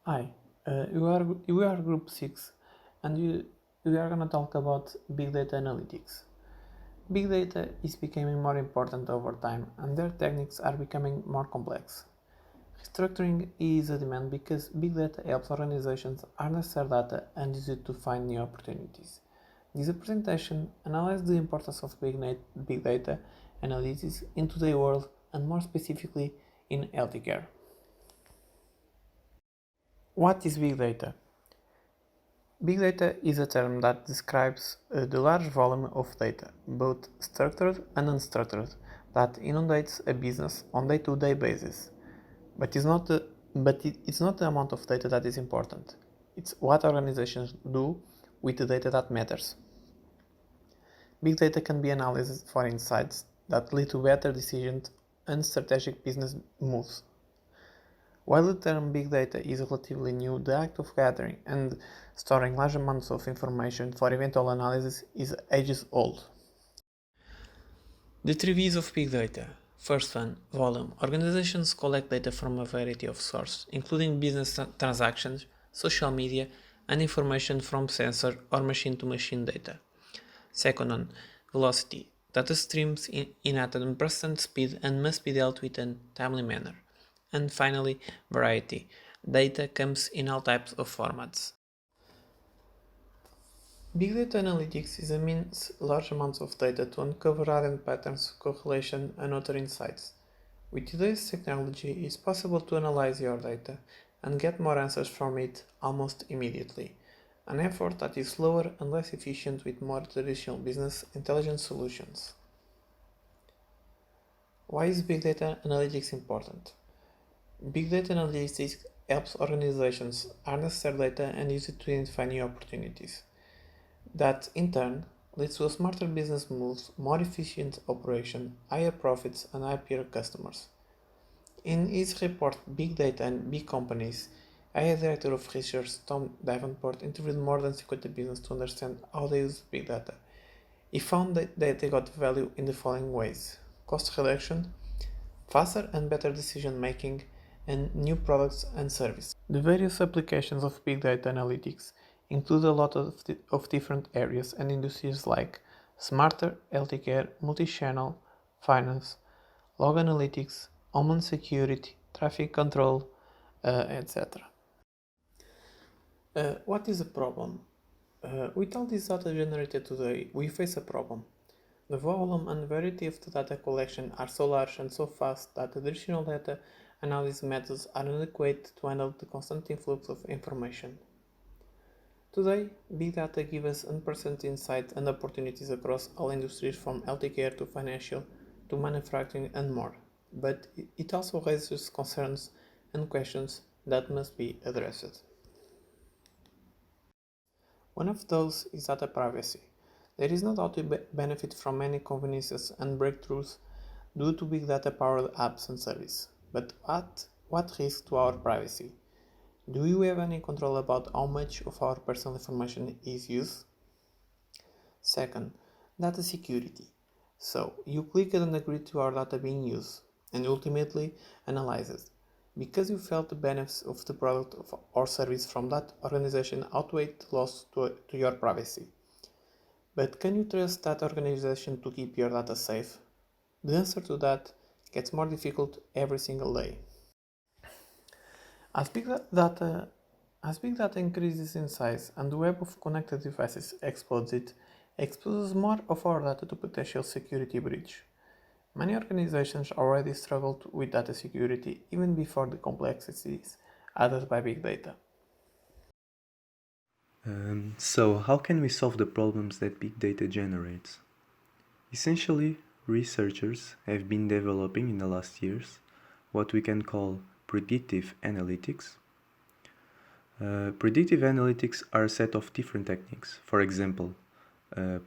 Hi, you are Group 6 and we are going to talk about Big Data Analytics. Big data is becoming more important over time and their techniques are becoming more complex. Restructuring is a demand because big data helps organizations harness their data and use it to find new opportunities. This presentation analyzes the importance of big data analytics in today's world and more specifically in healthcare. What is big data? Big data is a term that describes the large volume of data, both structured and unstructured, that inundates a business on day-to-day basis. But it's not the amount of data that is important. It's what organizations do with the data that matters. Big data can be analyzed for insights that lead to better decisions and strategic business moves. While the term big data is relatively new, the act of gathering and storing large amounts of information for eventual analysis is ages old. The three V's of big data. First one, volume. Organizations collect data from a variety of sources, including business transactions, social media, and information from sensor or machine to machine data. Second one, velocity. Data streams in at an unprecedented speed and must be dealt with in a timely manner. And finally, variety. Data comes in all types of formats. Big data analytics is a means large amounts of data to uncover hidden patterns, correlation, and other insights. With today's technology, it's possible to analyze your data and get more answers from it almost immediately, an effort that is slower and less efficient with more traditional business intelligence solutions. Why is big data analytics important? Big data analytics helps organizations harness their data and use it to identify new opportunities. That, in turn, leads to a smarter business moves, more efficient operation, higher profits, and happier customers. In his report Big Data and Big Companies, IA Director of Research Tom Davenport interviewed more than 50 businesses to understand how they use big data. He found that they got value in the following ways: cost reduction, faster and better decision making, and new products and services. The various applications of big data analytics include a lot of different areas and industries like smarter healthcare, multi-channel, finance, log analytics, homeland security, traffic control, etc. What is a problem? With all this data generated today, we face a problem. The volume and variety of the data collection are so large and so fast that the traditional data analysis methods are inadequate to handle the constant influx of information. Today, big data gives us unprecedented insight and opportunities across all industries from healthcare to financial to manufacturing and more. But it also raises concerns and questions that must be addressed. One of those is data privacy. There is no doubt we benefit from many conveniences and breakthroughs due to big data powered apps and services. But at what risk to our privacy? Do you have any control about how much of our personal information is used? Second, data security. So, you click and agree to our data being used and ultimately analyze it. Because you felt the benefits of the product or service from that organization outweigh the loss to your privacy. But can you trust that organization to keep your data safe? The answer to that gets more difficult every single day. As big data as big data increases in size and the web of connected devices explodes, it exposes more of our data to potential security breach. Many organizations already struggled with data security even before the complexities added by big data. So, how can we solve the problems that big data generates? Essentially, researchers have been developing in the last years what we can call predictive analytics. Predictive analytics are a set of different techniques. For example,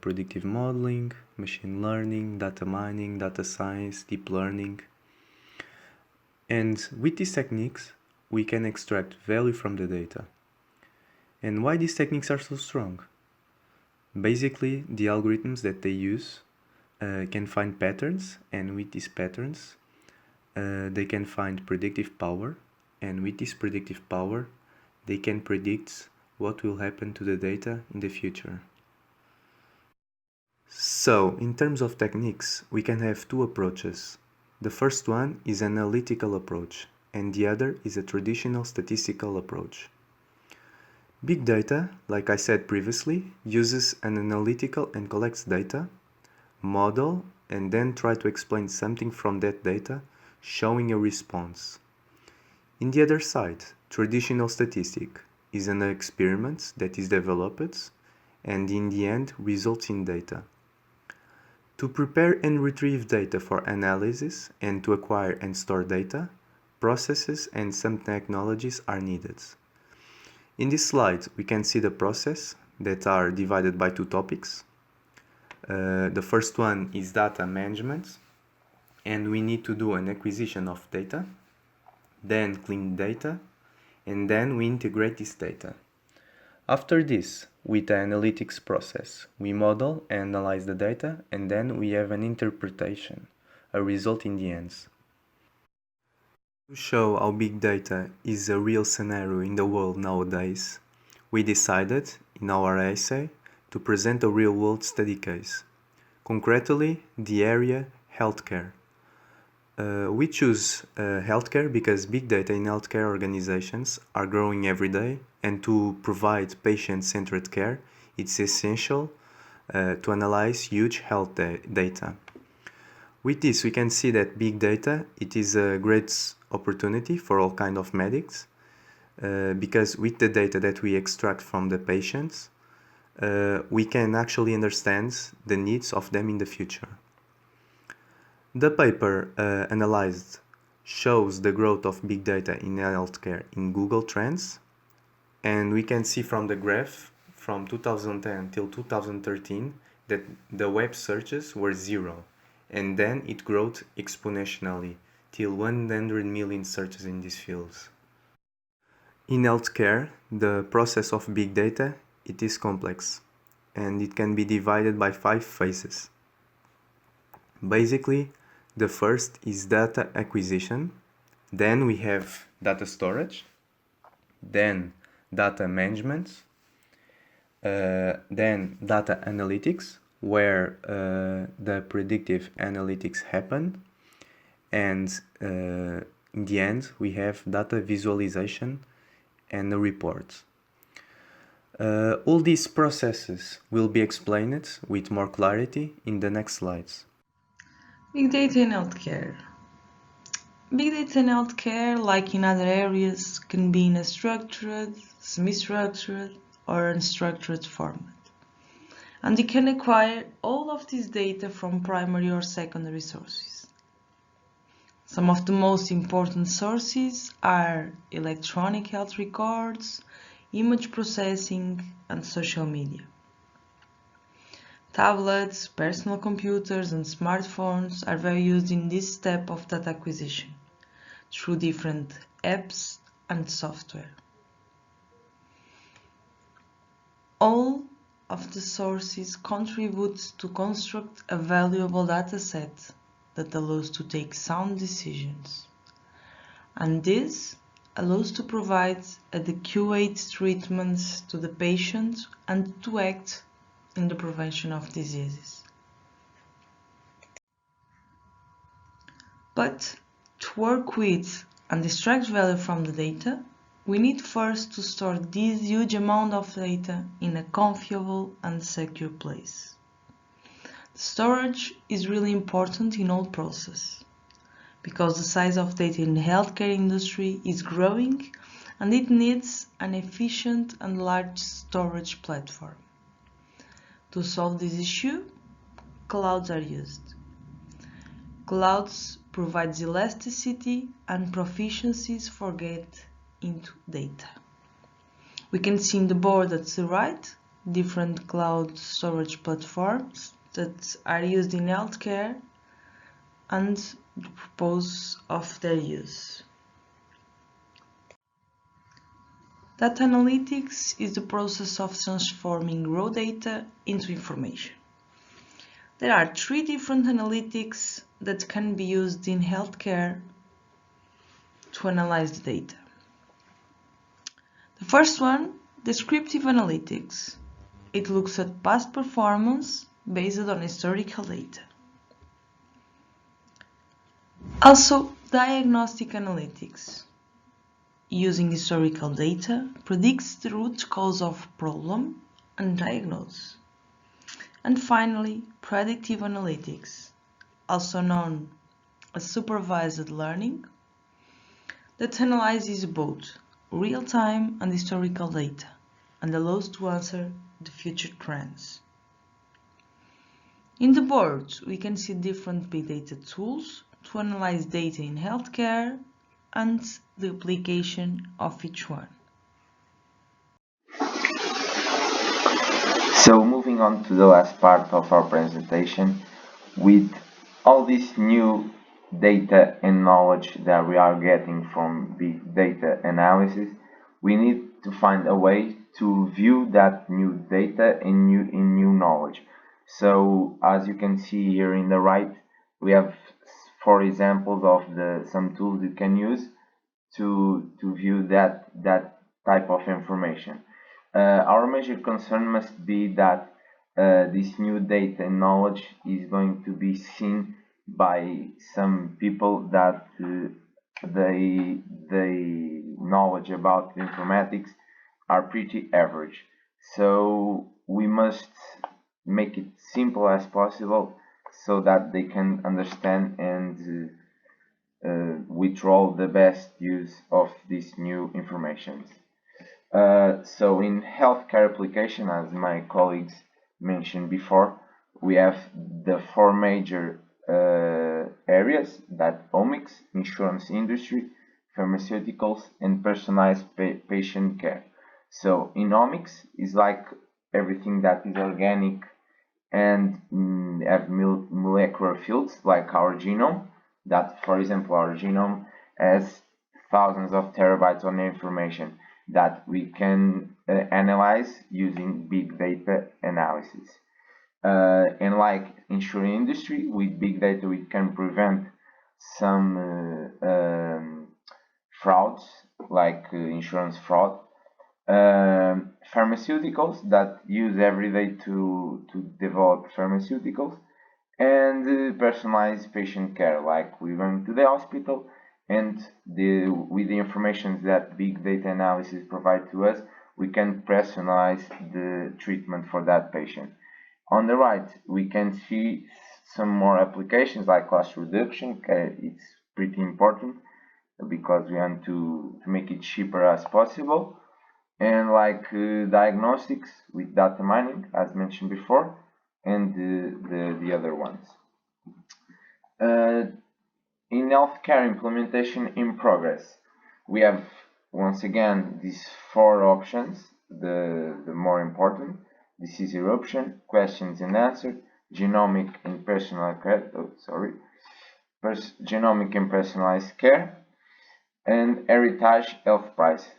predictive modeling, machine learning, data mining, data science, deep learning. And with these techniques, we can extract value from the data. And why these techniques are so strong? Basically, the algorithms that they use can find patterns, and with these patterns, they can find predictive power, and with this predictive power, They can predict what will happen to the data in the future. So, in terms of techniques, we can have two approaches. The first one is an analytical approach, and the other is a traditional statistical approach. Big data, like I said previously, uses an analytical and collects data, model, and then try to explain something from that data, showing a response. In the other side, traditional statistic is an experiment that is developed and in the end results in data. To prepare and retrieve data for analysis and to acquire and store data, processes and some technologies are needed. In this slide, we can see the process that are divided by two topics. The first one is data management, and we need to do an acquisition of data, then clean data, and then we integrate this data. After this, with the analytics process, we model and analyze the data, and then we have an interpretation, a result in the end. To show how big data is a real scenario in the world nowadays, we decided, in our essay, to present a real-world study case, concretely the area healthcare. We choose healthcare because big data in healthcare organizations are growing every day, and to provide patient-centered care, it's essential to analyze huge health data. With this, we can see that big data, it is a great opportunity for all kind of medics, because with the data that we extract from the patients, we can actually understand the needs of them in the future. The paper analyzed shows the growth of big data in healthcare in Google Trends, and we can see from the graph from 2010 till 2013 that the web searches were zero, and then it grew exponentially till 100 million searches in these fields. In healthcare, the process of big data, it is complex, and it can be divided by 5 phases. Basically, the first is data acquisition, then we have data storage, then data management, then data analytics, where the predictive analytics happen, and in the end we have data visualization and the reports. All these processes will be explained with more clarity in the next slides. Big data in healthcare. Big data in healthcare, like in other areas, can be in a structured, semi-structured, or unstructured format. And you can acquire all of this data from primary or secondary sources. Some of the most important sources are electronic health records, image processing, and social media. Tablets, personal computers, and smartphones are very used in this step of data acquisition through different apps and software. All of the sources contribute to construct a valuable data set that allows to take sound decisions. And this allows to provide adequate treatments to the patient and to act in the prevention of diseases. But to work with and extract value from the data, we need first to store this huge amount of data in a confiable and secure place. The storage is really important in all process because the size of data in the healthcare industry is growing and it needs an efficient and large storage platform. To solve this issue, clouds are used. Clouds provides elasticity and proficiencies for get into data. We can see in the board at the right different cloud storage platforms that are used in healthcare and the purpose of their use. Data analytics is the process of transforming raw data into information. There are 3 different analytics that can be used in healthcare to analyze the data. The First one, descriptive analytics. It looks at past performance based on historical data. Also, diagnostic analytics. Using historical data, predicts the root cause of problem and diagnose. And finally, predictive analytics, also known as supervised learning, that analyzes both real-time and historical data and allows to answer the future trends. In the board, we can see different big data tools to analyze data in healthcare and the application of each one. So moving on to the last part of our presentation, with all this new data and knowledge that we are getting from big data analysis, we need to find a way to view that new data in new knowledge. So as you can see here in the right, we have 4 examples of some tools you can use to view that type of information. Our major concern must be that this new data and knowledge is going to be seen by some people that they knowledge about informatics are pretty average. So we must make it simple as possible so that they can understand and withdraw the best use of this new information. So in healthcare application, as my colleagues mentioned before, we have the 4 major areas, that omics, insurance industry, pharmaceuticals, and personalized patient care. So in omics is like everything that is organic and have molecular fields like our genome, that for example our genome has thousands of terabytes of information that we can analyze using big data analysis. And like insurance industry, with big data we can prevent some frauds like insurance fraud. Pharmaceuticals that use every day to develop pharmaceuticals, and personalized patient care, like we went to the hospital and with the information that big data analysis provide to us, we can personalize the treatment for that patient. On the right, we can see some more applications like cost reduction. It's pretty important because we want to make it cheaper as possible. And like diagnostics with data mining, as mentioned before, and the other ones. In healthcare implementation in progress, we have once again these 4 options. The more important: disease eruption, questions and answers, genomic and personalized care. Genomic and personalized care, and heritage health price.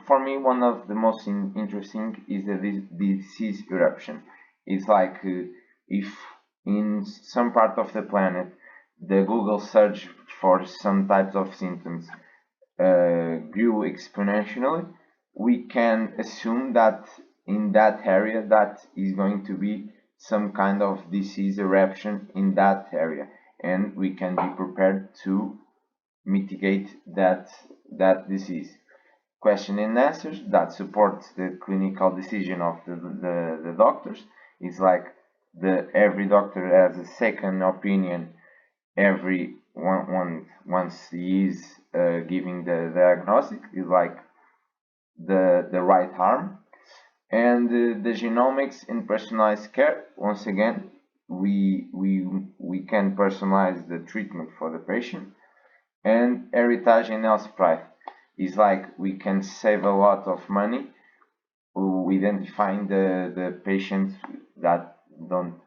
For me, one of the most interesting is the disease eruption. It's like if in some part of the planet the Google search for some types of symptoms grew exponentially, we can assume that in that area that is going to be some kind of disease eruption in that area, and we can be prepared to mitigate that disease. Question and answers that supports the clinical decision of the doctors. It's like every doctor has a second opinion every once he is giving the diagnostic. Is like the right arm. And the genomics and personalized care, once again, we can personalize the treatment for the patient. And heritage and health price is like we can save a lot of money identifying the patients that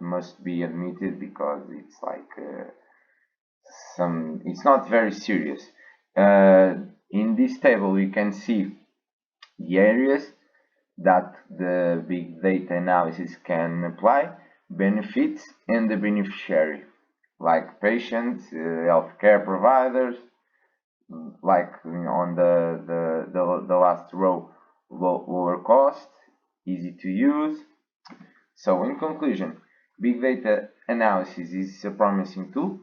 must be admitted because it's like it's not very serious. In this table we can see the areas that the big data analysis can apply, benefits, and the beneficiary, like patients, healthcare providers, like on the last row lower cost, easy to use. So in conclusion, big data analysis is a promising tool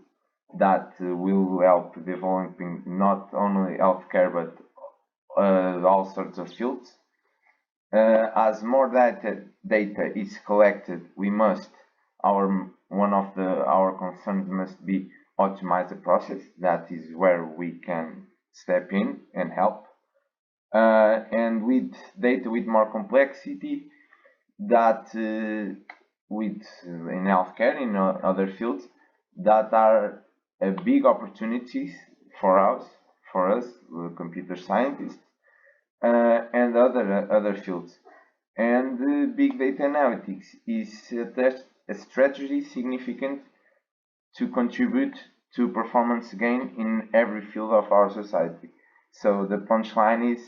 that will help developing not only healthcare but all sorts of fields. As more data is collected, we must one of our concerns must be optimize the process. That is where we can step in and help. And with data with more complexity, that with in healthcare, in other fields, that are big opportunities for us, computer scientists, and other fields. And big data analytics is a strategy significant to contribute to performance gain in every field of our society. So the punchline is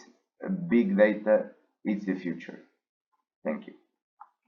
big data is the future. Thank you.